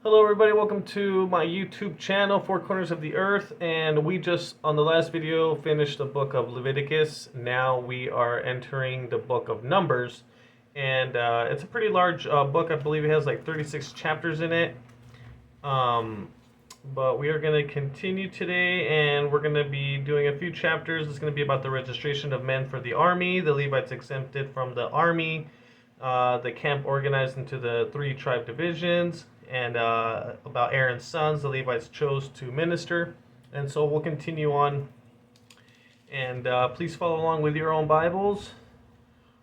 Hello everybody, welcome to my YouTube channel, Four Corners of the Earth, and we just, on the last video, finished the book of Leviticus. Now we are entering the book of Numbers, and it's a pretty large book. I believe it has like 36 chapters in it, but we are going to continue today, and we're going to be doing a few chapters. It's going to be about the registration of men for the army, the Levites exempted from the army, the camp organized into the 3 tribe divisions, and about Aaron's sons, the Levites chose to minister. And so we'll continue on, and please follow along with your own Bibles,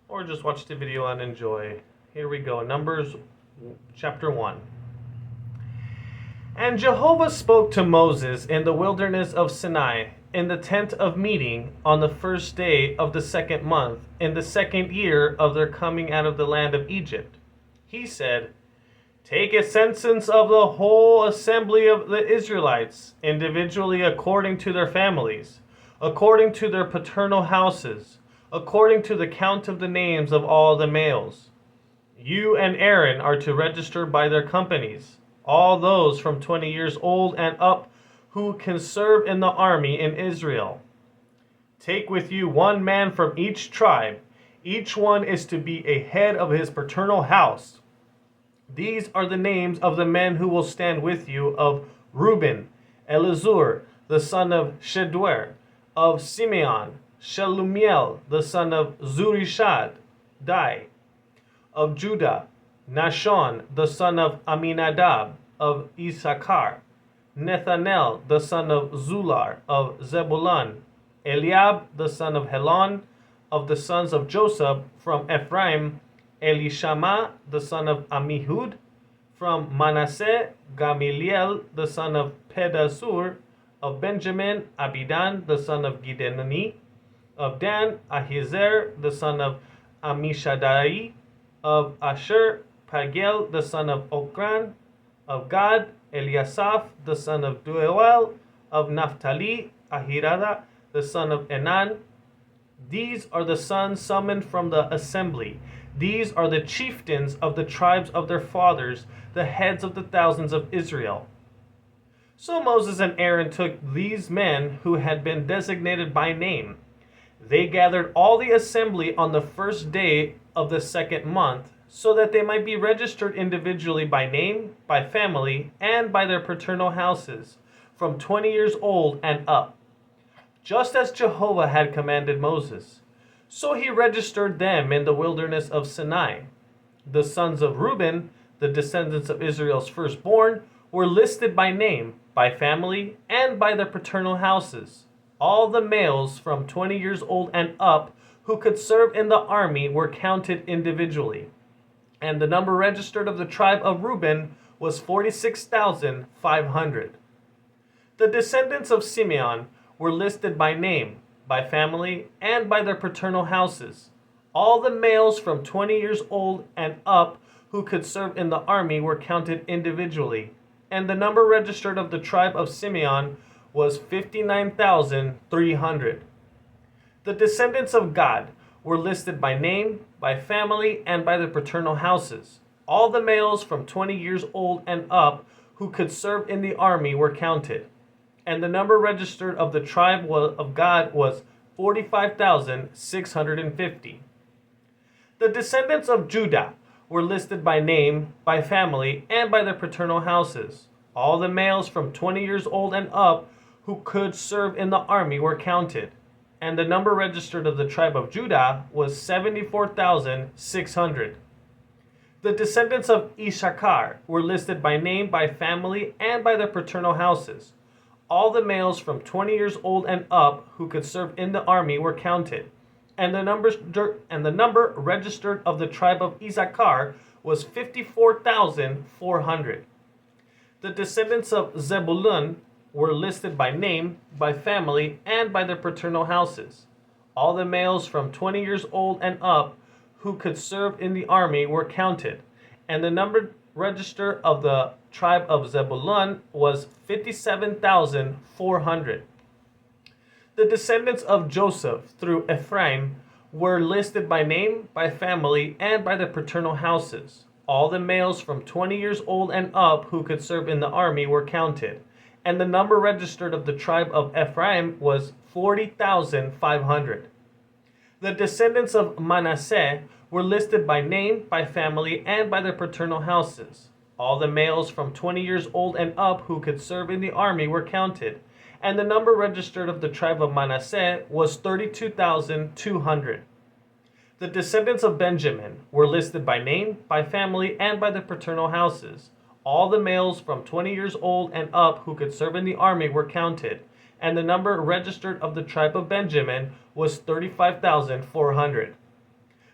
or just watch the video and enjoy. Here we go, Numbers chapter 1. And Jehovah spoke to Moses in the wilderness of Sinai, in the tent of meeting, on the first day of the 2nd month, in the 2nd year of their coming out of the land of Egypt. He said, "Take a census of the whole assembly of the Israelites, individually according to their families, according to their paternal houses, according to the count of the names of all the males. You and Aaron are to register by their companies, all those from 20 years old and up who can serve in the army in Israel. Take with you 1 man from each tribe. Each one is to be a head of his paternal house. These are the names of the men who will stand with you: of Reuben, Elizur, the son of Sheduer; of Simeon, Shelumiel, the son of Zurishad, of Judah, Nashon, the son of Aminadab; of Issachar, Nethanel, the son of Zular; of Zebulun, Eliab, the son of Helon; of the sons of Joseph, from Ephraim, Elishama, the son of Amihud; from Manasseh, Gamaliel, the son of Pedasur; of Benjamin, Abidan, the son of Gideoni; of Dan, Ahiezer, the son of Amishadai; of Asher, Pagel, the son of Okran; of Gad, Eliasaph, the son of Deuel; of Naphtali, Ahirada, the son of Enan. These are the sons summoned from the assembly. These are the chieftains of the tribes of their fathers, the heads of the thousands of Israel." So Moses and Aaron took these men who had been designated by name. They gathered all the assembly on the first day of the 2nd month, so that they might be registered individually by name, by family, and by their paternal houses, from 20 years old and up, just as Jehovah had commanded Moses. So he registered them in the wilderness of Sinai. The sons of Reuben, the descendants of Israel's firstborn, were listed by name, by family, and by their paternal houses. All the males from 20 years old and up who could serve in the army were counted individually. And the number registered of the tribe of Reuben was 46,500. The descendants of Simeon were listed by name, by family, and by their paternal houses. All the males from 20 years old and up who could serve in the army were counted individually, and the number registered of the tribe of Simeon was 59,300. The descendants of Gad were listed by name, by family, and by their paternal houses. All the males from 20 years old and up who could serve in the army were counted, and the number registered of the tribe of Gad was 45,650. The descendants of Judah were listed by name, by family, and by their paternal houses. All the males from 20 years old and up who could serve in the army were counted, and the number registered of the tribe of Judah was 74,600. The descendants of Issachar were listed by name, by family, and by their paternal houses. All the males from 20 years old and up who could serve in the army were counted, and the number registered of the tribe of Issachar was 54,400. The descendants of Zebulun were listed by name, by family, and by their paternal houses. All the males from 20 years old and up who could serve in the army were counted, and the number register of the tribe of Zebulun was 57,400. The descendants of Joseph through Ephraim were listed by name, by family, and by their paternal houses. all the males from 20 years old and up who could serve in the army were counted, and the number registered of the tribe of Ephraim was 40,500. The descendants of Manasseh were listed by name, by family, and by their paternal houses. All the males from 20 years old and up who could serve in the army were counted, and the number registered of the tribe of Manasseh was 32,200. The descendants of Benjamin were listed by name, by family, and by their paternal houses. All the males from 20 years old and up who could serve in the army were counted, and the number registered of the tribe of Benjamin was 35,400.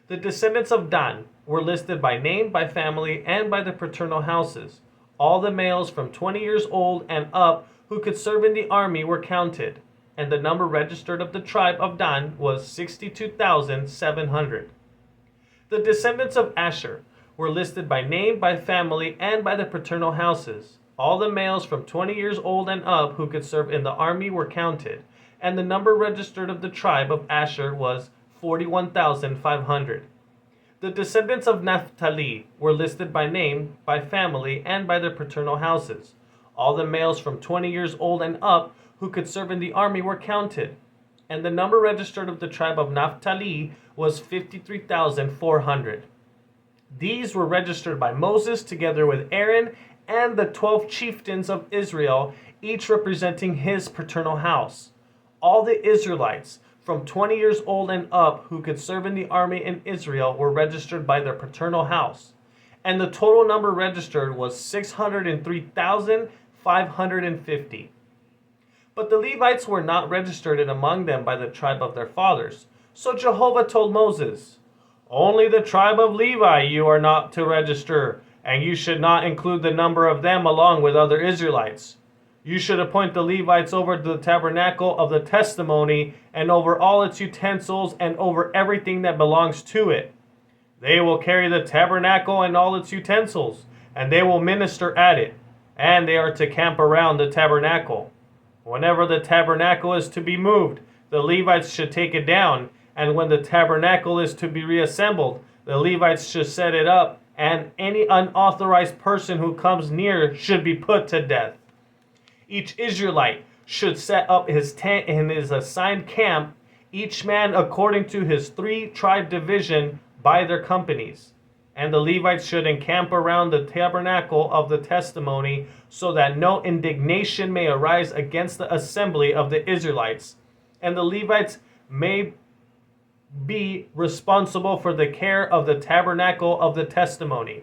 The descendants of Dan were listed by name, by family, and by their paternal houses. All the males from 20 years old and up who could serve in the army were counted, and the number registered of the tribe of Dan was 62,700. The descendants of Asher were listed by name, by family, and by their paternal houses. All the males from 20 years old and up who could serve in the army were counted, and the number registered of the tribe of Asher was 41,500. The descendants of Naphtali were listed by name, by family, and by their paternal houses. All the males from 20 years old and up who could serve in the army were counted, and the number registered of the tribe of Naphtali was 53,400. These were registered by Moses together with Aaron and the 12 chieftains of Israel, each representing his paternal house. All the Israelites from 20 years old and up who could serve in the army in Israel were registered by their paternal house, and the total number registered was 603,550. But the Levites were not registered in among them by the tribe of their fathers. So Jehovah told Moses, "Only the tribe of Levi you are not to register, and you should not include the number of them along with other Israelites. You should appoint the Levites over the tabernacle of the testimony, and over all its utensils, and over everything that belongs to it. They will carry the tabernacle and all its utensils, and they will minister at it, and they are to camp around the tabernacle. Whenever the tabernacle is to be moved, the Levites should take it down, and when the tabernacle is to be reassembled, the Levites should set it up, and any unauthorized person who comes near should be put to death. Each Israelite should set up his tent in his assigned camp, each man according to his 3-tribe division by their companies. And the Levites should encamp around the tabernacle of the testimony, so that no indignation may arise against the assembly of the Israelites. And the Levites may be responsible for the care of the tabernacle of the testimony."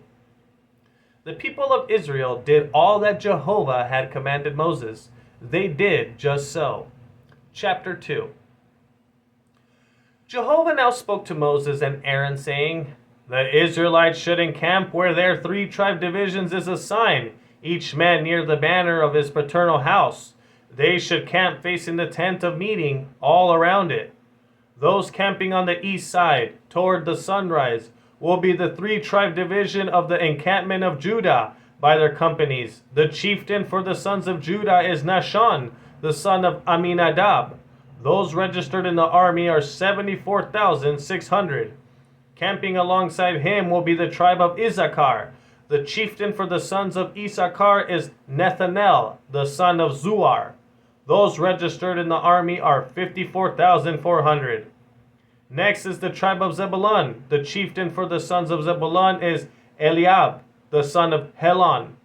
The people of Israel did all that Jehovah had commanded Moses. They did just so. Chapter 2. Jehovah now spoke to Moses and Aaron, saying, "The Israelites should encamp where their 3-tribe divisions is assigned, each man near the banner of his paternal house. They should camp facing the tent of meeting, all around it. Those camping on the east side, toward the sunrise, will be the 3-tribe division of the encampment of Judah by their companies. The chieftain for the sons of Judah is Nahshon, the son of Amminadab. Those registered in the army are 74,600. Camping alongside him will be the tribe of Issachar. The chieftain for the sons of Issachar is Nethanel, the son of Zuar. Those registered in the army are 54,400. Next is the tribe of Zebulun. The chieftain for the sons of Zebulun is Eliab, the son of Helon.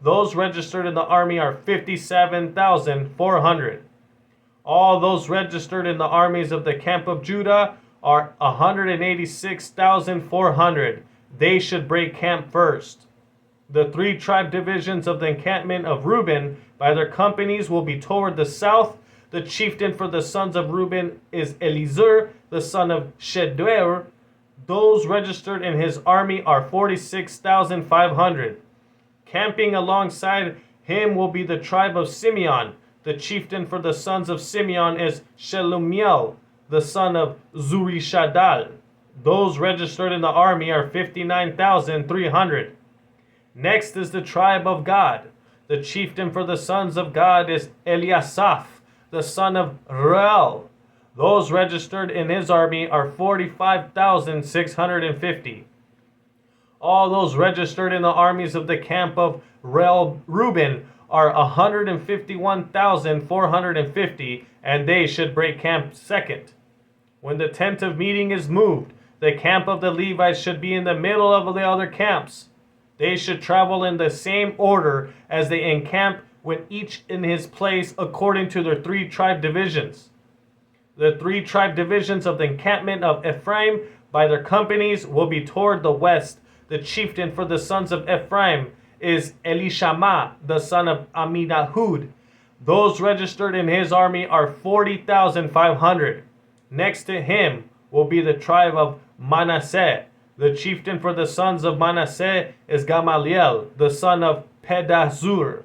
Those registered in the army are 57,400. All those registered in the armies of the camp of Judah are 186,400. They should break camp first. The 3-tribe divisions of the encampment of Reuben by their companies will be toward the south. The chieftain for the sons of Reuben is Elizur, the son of Sheduer. Those registered in his army are 46,500. Camping alongside him will be the tribe of Simeon. The chieftain for the sons of Simeon is Shelumiel, the son of Zurishadal. Those registered in the army are 59,300. Next is the tribe of Gad. The chieftain for the sons of Gad is Eliasaph, the son of Reuel. Those registered in his army are 45,650. All those registered in the armies of the camp of Reuben are 151,450, and they should break camp second. When the tent of meeting is moved, the camp of the Levites should be in the middle of the other camps. They should travel in the same order as they encamp, when each in his place according to their 3 tribe divisions. The 3 tribe divisions of the encampment of Ephraim by their companies will be toward the west. The chieftain for the sons of Ephraim is Elishama, the son of Amminahud. Those registered in his army are 40,500. Next to him will be the tribe of Manasseh. The chieftain for the sons of Manasseh is Gamaliel, the son of Pedahzur.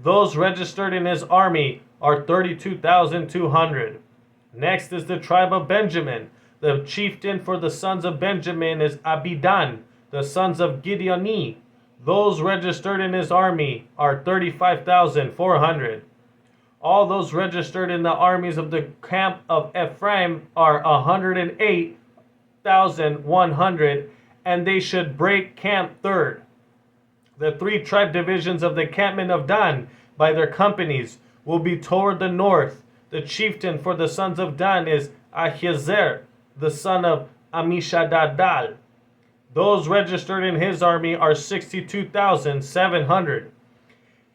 Those registered in his army are 32,200. Next is the tribe of Benjamin. The chieftain for the sons of Benjamin is Abidan, the sons of Gideoni. Those registered in his army are 35,400. All those registered in the armies of the camp of Ephraim are 108,100, and they should break camp third. The 3 tribe divisions of the encampment of Dan by their companies will be toward the north. The chieftain for the sons of Dan is Ahiezer, the son of Amishadadal. Those registered in his army are 62,700.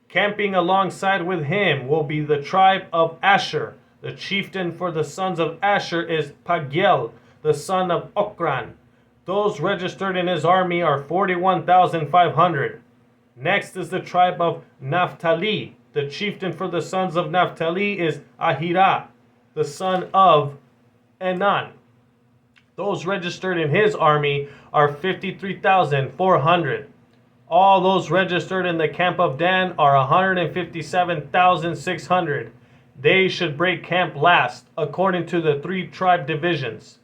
Camping alongside with him will be the tribe of Asher. The chieftain for the sons of Asher is Pagiel, the son of Okran. Those registered in his army are 41,500. Next is the tribe of Naphtali. The chieftain for the sons of Naphtali is Ahira, the son of Enan. Those registered in his army are 53,400. All those registered in the camp of Dan are 157,600. They should break camp last, according to the 3 tribe divisions.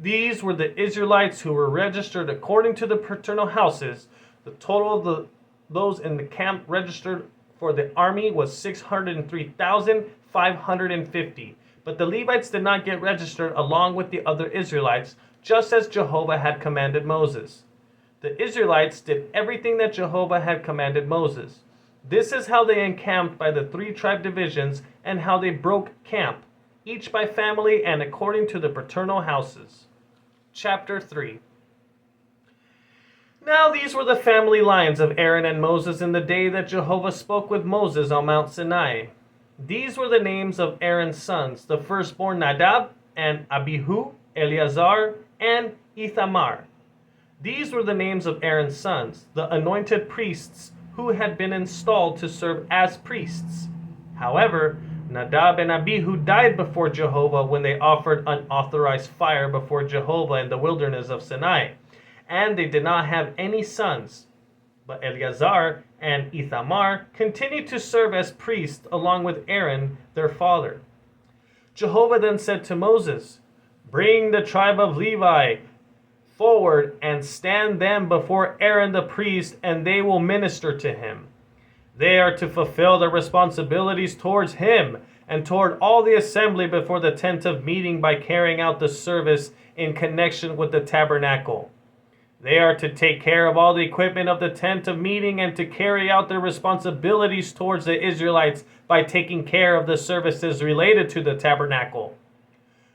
These were the Israelites who were registered according to the paternal houses. The total of those in the camp registered for the army was 603,550. But the Levites did not get registered along with the other Israelites, just as Jehovah had commanded Moses. The Israelites did everything that Jehovah had commanded Moses. This is how they encamped by the 3 tribe divisions, and how they broke camp, each by family and according to the paternal houses. Chapter 3. Now these were the family lines of Aaron and Moses in the day that Jehovah spoke with Moses on Mount Sinai. These were the names of Aaron's sons, the firstborn Nadab and Abihu, Eleazar, and Ithamar. These were the names of Aaron's sons, the anointed priests who had been installed to serve as priests. However, Nadab and Abihu died before Jehovah when they offered unauthorized fire before Jehovah in the wilderness of Sinai, and they did not have any sons. But Eleazar and Ithamar continued to serve as priests along with Aaron, their father. Jehovah then said to Moses, "Bring the tribe of Levi forward and stand them before Aaron the priest, and they will minister to him. They are to fulfill their responsibilities towards him and toward all the assembly before the tent of meeting by carrying out the service in connection with the tabernacle. They are to take care of all the equipment of the tent of meeting and to carry out their responsibilities towards the Israelites by taking care of the services related to the tabernacle.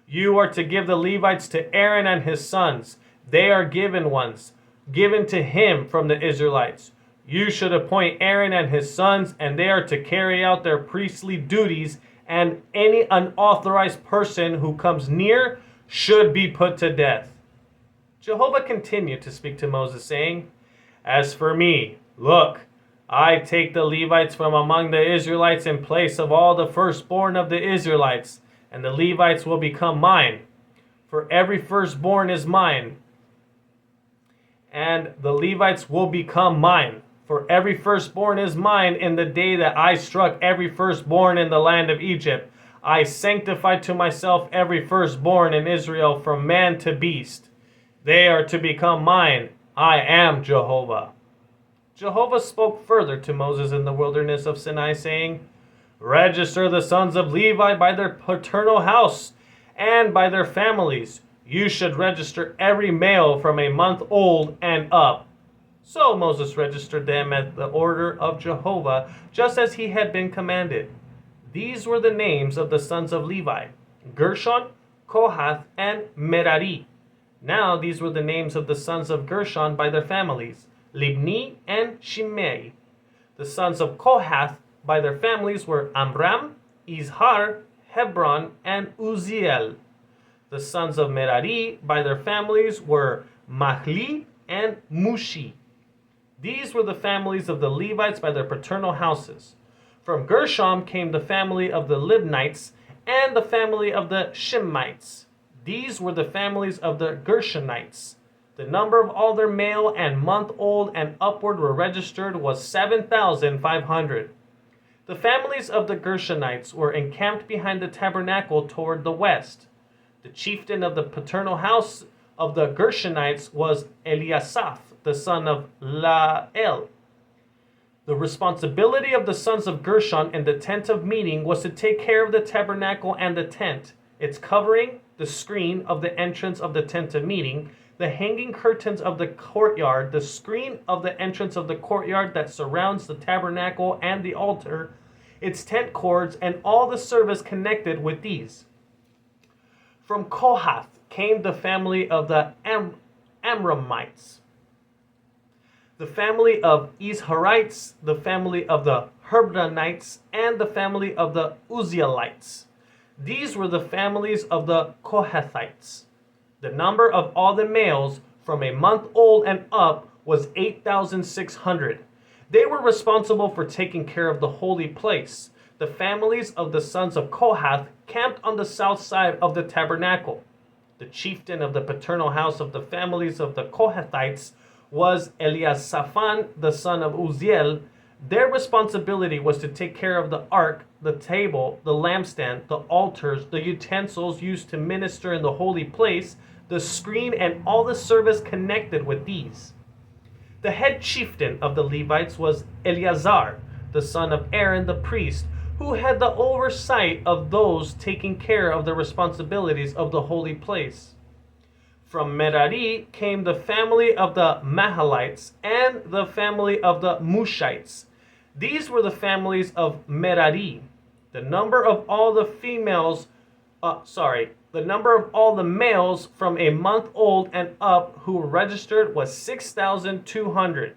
You are to give the Levites to Aaron and his sons. They are given ones, given to him from the Israelites. You should appoint Aaron and his sons, and they are to carry out their priestly duties, and any unauthorized person who comes near should be put to death." Jehovah continued to speak to Moses, saying, "As for me, look, I take the Levites from among the Israelites in place of all the firstborn of the Israelites, and the Levites will become mine. For every firstborn is mine, and the Levites will become mine. For every firstborn is mine in the day that I struck every firstborn in the land of Egypt. I sanctified to myself every firstborn in Israel from man to beast. They are to become mine. I am Jehovah." Jehovah spoke further to Moses in the wilderness of Sinai, saying, "Register the sons of Levi by their paternal house and by their families. You should register every male from a month old and up. So Moses registered them at the order of Jehovah, just as he had been commanded. These were the names of the sons of Levi: Gershon, Kohath, and Merari. Now these were the names of the sons of Gershon by their families: Libni and Shimei. The sons of Kohath by their families were Amram, Izhar, Hebron, and Uziel. The sons of Merari by their families were Mahli and Mushi. These were the families of the Levites by their paternal houses. From Gershom came the family of the Libnites and the family of the Shimmites. These were the families of the Gershonites. The number of all their male and month-old and upward were registered was 7,500. The families of the Gershonites were encamped behind the tabernacle toward the west. The chieftain of the paternal house of the Gershonites was Eliasaph, the son of Lael. The responsibility of the sons of Gershon in the tent of meeting was to take care of the tabernacle and the tent, its covering, the screen of the entrance of the tent of meeting, the hanging curtains of the courtyard, the screen of the entrance of the courtyard that surrounds the tabernacle and the altar, its tent cords, and all the service connected with these. From Kohath came the family of the Amramites, the family of Izharites, the family of the Hebronites, and the family of the Uzielites. These were the families of the Kohathites. The number of all the males from a month old and up was 8,600. They were responsible for taking care of the holy place. The families of the sons of Kohath camped on the south side of the tabernacle. The chieftain of the paternal house of the families of the Kohathites was Eliasaphan, the son of Uziel. Their responsibility was to take care of the ark, the table, the lampstand, the altars, the utensils used to minister in the holy place, the screen, and all the service connected with these. The head chieftain of the Levites was Eleazar, the son of Aaron the priest, who had the oversight of those taking care of the responsibilities of the holy place. From Merari came the family of the Mahalites and the family of the Mushites. These were the families of Merari. The number of all the males from a month old and up who were registered was 6,200.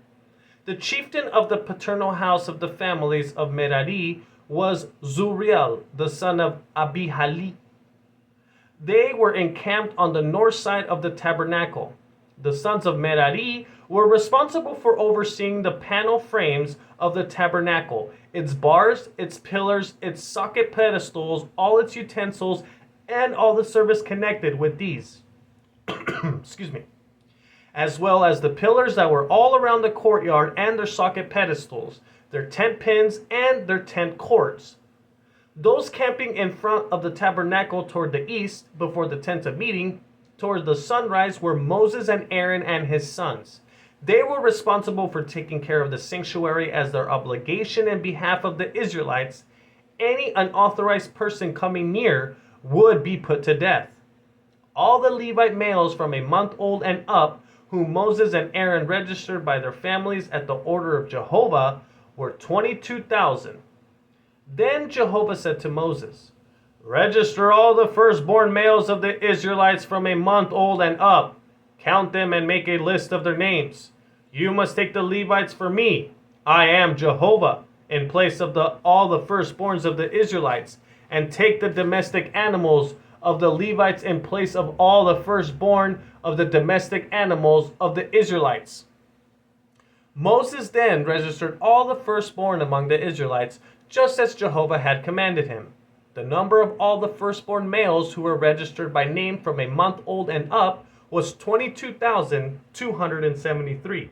The chieftain of the paternal house of the families of Merari was Zuriel, the son of Abihali. They were encamped on the north side of the tabernacle. The sons of Merari were responsible for overseeing the panel frames of the tabernacle, its bars, its pillars, its socket pedestals, all its utensils, and all the service connected with these. Excuse me. As well as the pillars that were all around the courtyard and their socket pedestals, their tent pins, and their tent cords. Those camping in front of the tabernacle toward the east, before the tent of meeting, toward the sunrise, were Moses and Aaron and his sons. They were responsible for taking care of the sanctuary as their obligation in behalf of the Israelites. Any unauthorized person coming near would be put to death. All the Levite males from a month old and up, whom Moses and Aaron registered by their families at the order of Jehovah, were 22,000. Then Jehovah said to Moses, "Register all the firstborn males of the Israelites from a month old and up. Count them and make a list of their names. You must take the Levites for me. I am Jehovah, in place of all the firstborns of the Israelites, and take the domestic animals of the Levites in place of all the firstborn of the domestic animals of the Israelites." Moses then registered all the firstborn among the Israelites, just as Jehovah had commanded him. The number of all the firstborn males who were registered by name from a month old and up was 22,273.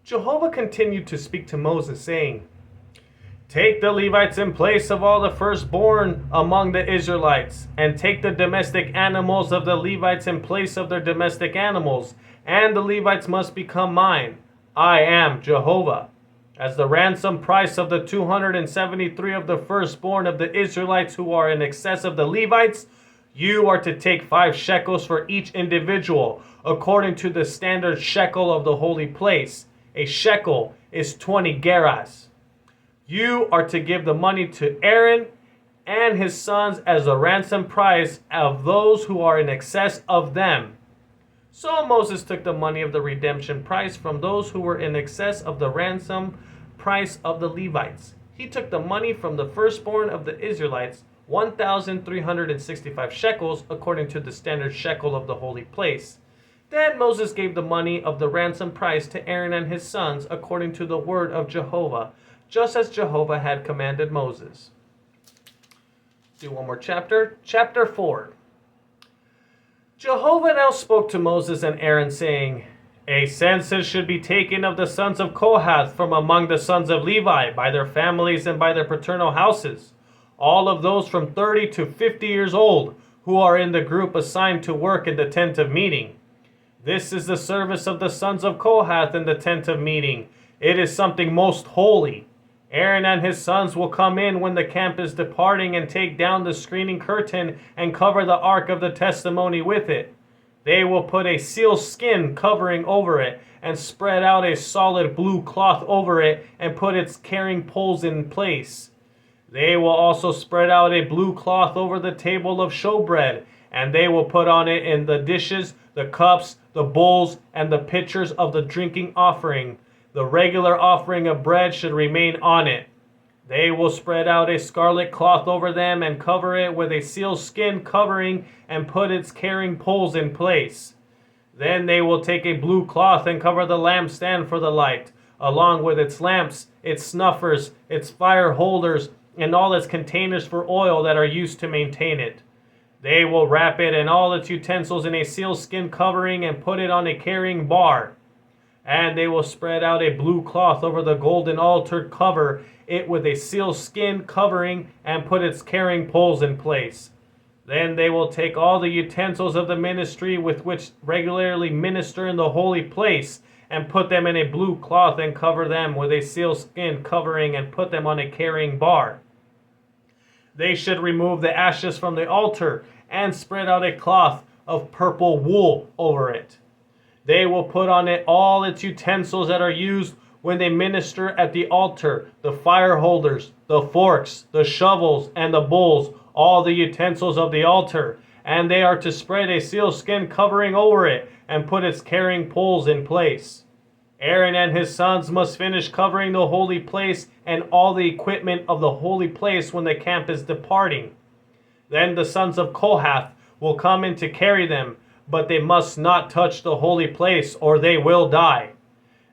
Jehovah continued to speak to Moses, saying, "Take the Levites in place of all the firstborn among the Israelites, and take the domestic animals of the Levites in place of their domestic animals, and the Levites must become mine. I am Jehovah. As the ransom price of the 273 of the firstborn of the Israelites who are in excess of the Levites, You are to take 5 shekels for each individual, according to the standard shekel of the holy place. A shekel is 20 gerahs. You are to give the money to Aaron and his sons as a ransom price of those who are in excess of them. So Moses took the money of the redemption price from those who were in excess of the ransom price of the Levites. He took the money from the firstborn of the Israelites, 1,365 shekels, according to the standard shekel of the holy place. Then Moses gave the money of the ransom price to Aaron and his sons, according to the word of Jehovah, just as Jehovah had commanded Moses. Do one more chapter. Chapter 4. Jehovah now spoke to Moses and Aaron, saying, A census should be taken of the sons of Kohath from among the sons of Levi, by their families and by their paternal houses, all of those from 30 to 50 years old, who are in the group assigned to work in the tent of meeting. This is the service of the sons of Kohath in the tent of meeting. It is something most holy. Aaron and his sons will come in when the camp is departing and take down the screening curtain and cover the ark of the testimony with it. They will put a sealskin covering over it and spread out a solid blue cloth over it and put its carrying poles in place. They will also spread out a blue cloth over the table of showbread, and they will put on it in the dishes, the cups, the bowls, and the pitchers of the drinking offering. The regular offering of bread should remain on it. They will spread out a scarlet cloth over them and cover it with a sealskin covering and put its carrying poles in place. Then they will take a blue cloth and cover the lampstand for the light, along with its lamps, its snuffers, its fire holders, and all its containers for oil that are used to maintain it. They will wrap it and all its utensils in a sealskin covering and put it on a carrying bar. And they will spread out a blue cloth over the golden altar, cover it with a sealskin covering, and put its carrying poles in place. Then they will take all the utensils of the ministry with which regularly minister in the holy place, and put them in a blue cloth and cover them with a sealskin covering and put them on a carrying bar. They should remove the ashes from the altar and spread out a cloth of purple wool over it. They will put on it all its utensils that are used when they minister at the altar, the fire holders, the forks, the shovels, and the bowls, all the utensils of the altar, and they are to spread a sealskin covering over it and put its carrying poles in place. Aaron and his sons must finish covering the holy place and all the equipment of the holy place when the camp is departing. Then the sons of Kohath will come in to carry them, but they must not touch the holy place or they will die.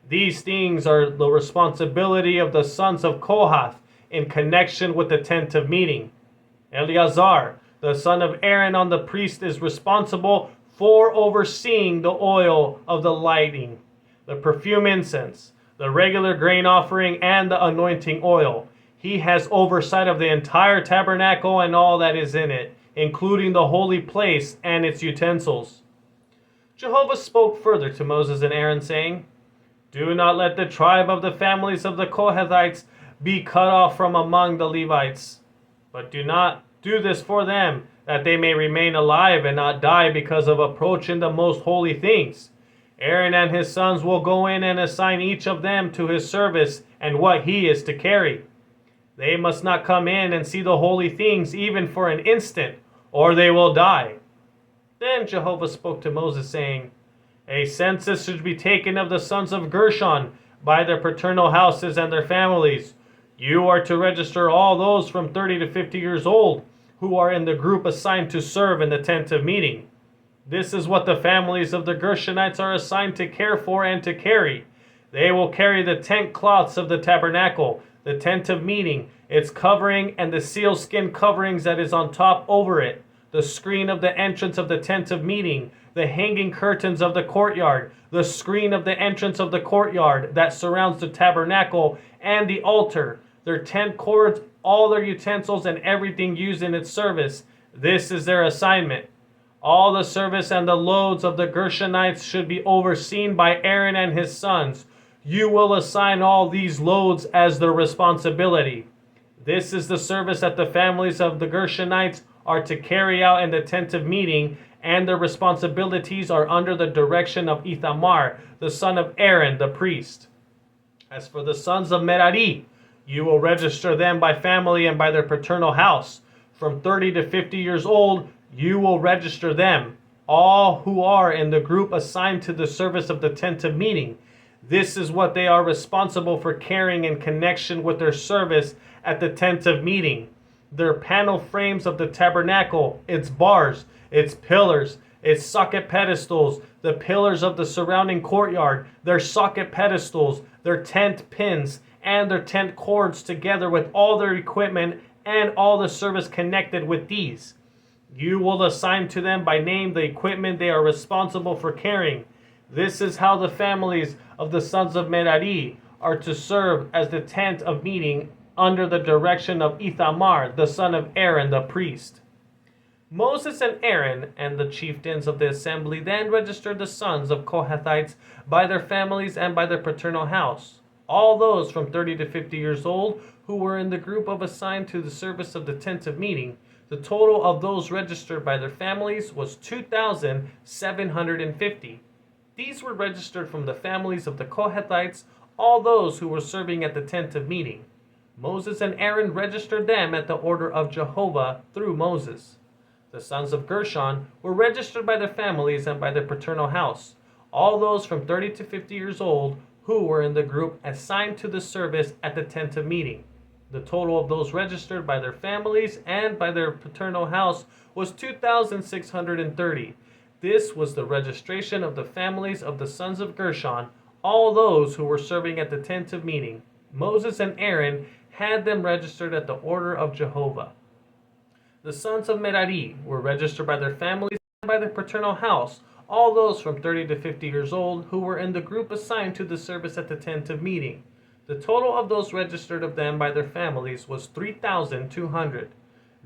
These things are the responsibility of the sons of Kohath in connection with the tent of meeting. Eleazar, the son of Aaron on the priest, is responsible for overseeing the oil of the lighting, the perfume incense, the regular grain offering, and the anointing oil. He has oversight of the entire tabernacle and all that is in it, including the holy place and its utensils. Jehovah spoke further to Moses and Aaron, saying, Do not let the tribe of the families of the Kohathites be cut off from among the Levites. But do not do this for them, that they may remain alive and not die because of approaching the most holy things. Aaron and his sons will go in and assign each of them to his service and what he is to carry. They must not come in and see the holy things even for an instant, or they will die. Then Jehovah spoke to Moses, saying, A census should be taken of the sons of Gershon by their paternal houses and their families. You are to register all those from 30 to 50 years old who are in the group assigned to serve in the tent of meeting. This is what the families of the Gershonites are assigned to care for and to carry. They will carry the tent cloths of the tabernacle, the tent of meeting, its covering, and the sealskin coverings that is on top over it, the screen of the entrance of the tent of meeting, the hanging curtains of the courtyard, the screen of the entrance of the courtyard that surrounds the tabernacle and the altar, their tent cords, all their utensils, and everything used in its service. This is their assignment. All the service and the loads of the Gershonites should be overseen by Aaron and his sons. You will assign all these loads as their responsibility. This is the service that the families of the Gershonites are to carry out in the tent of meeting, and their responsibilities are under the direction of Ithamar, the son of Aaron, the priest. As for the sons of Merari, you will register them by family and by their paternal house. From 30 to 50 years old, you will register them, all who are in the group assigned to the service of the tent of meeting. This is what they are responsible for carrying in connection with their service at the tent of meeting: their panel frames of the tabernacle, its bars, its pillars, its socket pedestals, the pillars of the surrounding courtyard, their socket pedestals, their tent pins, and their tent cords, together with all their equipment and all the service connected with these. You will assign to them by name the equipment they are responsible for carrying. This is how the families of the sons of Merari are to serve as the tent of meeting under the direction of Ithamar, the son of Aaron, the priest. Moses and Aaron and the chieftains of the assembly then registered the sons of Kohathites by their families and by their paternal house, all those from 30 to 50 years old who were in the group of assigned to the service of the tent of meeting. The total of those registered by their families was 2,750. These were registered from the families of the Kohathites, all those who were serving at the tent of meeting. Moses and Aaron registered them at the order of Jehovah through Moses. The sons of Gershon were registered by their families and by their paternal house, all those from 30 to 50 years old who were in the group assigned to the service at the tent of meeting. The total of those registered by their families and by their paternal house was 2,630. This was the registration of the families of the sons of Gershon, all those who were serving at the tent of meeting. Moses and Aaron had them registered at the order of Jehovah. The sons of Merari were registered by their families and by their paternal house, all those from 30 to 50 years old who were in the group assigned to the service at the tent of meeting. The total of those registered of them by their families was 3,200.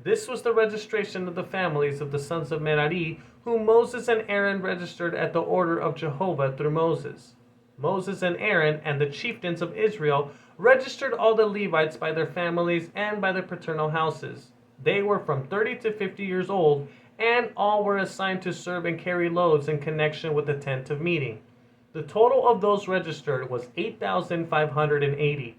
This was the registration of the families of the sons of Merari, whom Moses and Aaron registered at the order of Jehovah through Moses. Moses and Aaron and the chieftains of Israel registered all the Levites by their families and by their paternal houses. They were from 30 to 50 years old, and all were assigned to serve and carry loads in connection with the tent of meeting. The total of those registered was 8,580.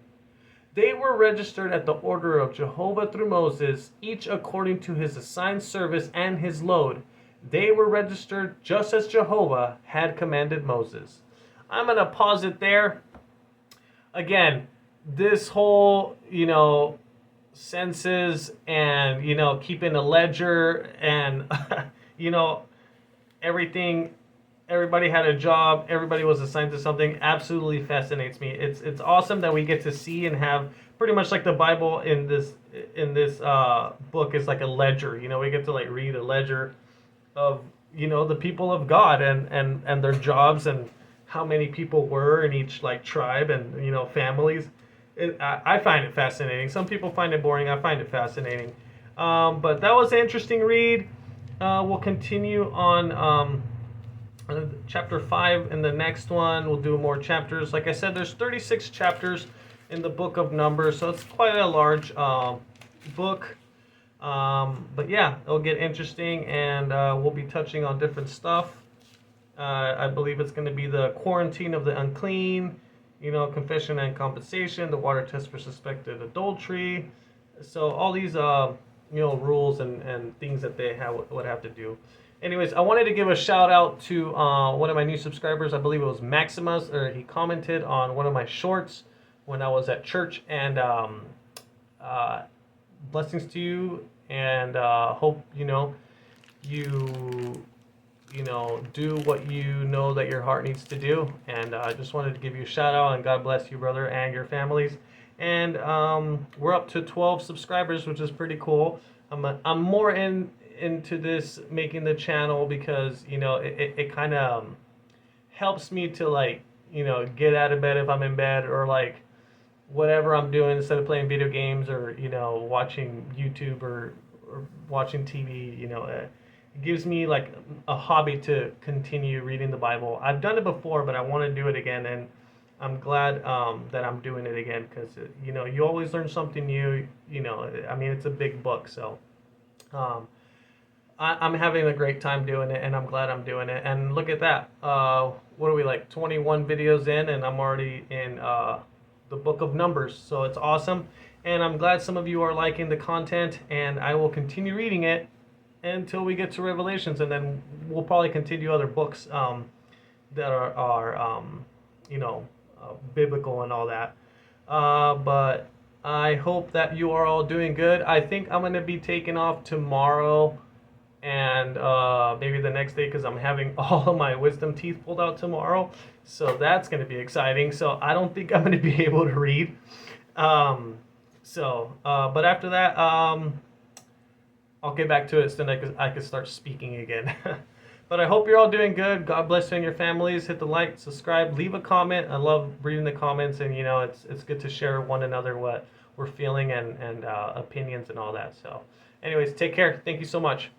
They were registered at the order of Jehovah through Moses, each according to his assigned service and his load. They were registered just as Jehovah had commanded Moses. I'm going to pause it there. Again, this whole, census and, keeping a ledger and, everything. Everybody had a job. Everybody was assigned to something. Absolutely fascinates me. It's awesome that we get to see and have pretty much like the Bible in this book is like a ledger. We get to read a ledger of the people of God and their jobs and how many people were in each tribe and families. I find it fascinating. Some people find it boring. I find it fascinating. But that was an interesting read. We'll continue on. Chapter 5 in the next one. We'll do more chapters. Like I said, there's 36 chapters in the book of Numbers, so it's quite a large book. But yeah, it'll get interesting, and we'll be touching on different stuff. I believe it's going to be the quarantine of the unclean, confession and compensation, the water test for suspected adultery. So all these rules and things that they would have to do. Anyways, I wanted to give a shout out to one of my new subscribers. I believe it was Maximus, or he commented on one of my shorts when I was at church. And blessings to you, and hope you do what you know that your heart needs to do. And I just wanted to give you a shout out, and God bless you, brother, and your families. And we're up to 12 subscribers, which is pretty cool. I'm more into this, making the channel, because it kind of helps me to get out of bed if I'm in bed, or whatever I'm doing, instead of playing video games or watching YouTube or watching TV. It gives me a hobby to continue reading the Bible. I've done it before, but I want to do it again, and I'm glad that I'm doing it again, because you always learn something new. It's a big book, so I'm having a great time doing it, and I'm glad I'm doing it. And look at that. What are we, like 21 videos in, and I'm already in the book of Numbers. So it's awesome. And I'm glad some of you are liking the content, and I will continue reading it until we get to Revelations, and then we'll probably continue other books that are you know, biblical and all that. But I hope that you are all doing good. I think I'm going to be taking off tomorrow and maybe the next day because I'm having all of my wisdom teeth pulled out tomorrow. So that's going to be exciting. So I don't think I'm going to be able to read. But after that, I'll get back to it so then I can start speaking again. But I hope you're all doing good. God bless you and your families. Hit the like, subscribe, leave a comment. I love reading the comments, and you know it's good to share one another what we're feeling and opinions and all that. So, anyways, take care. Thank you so much.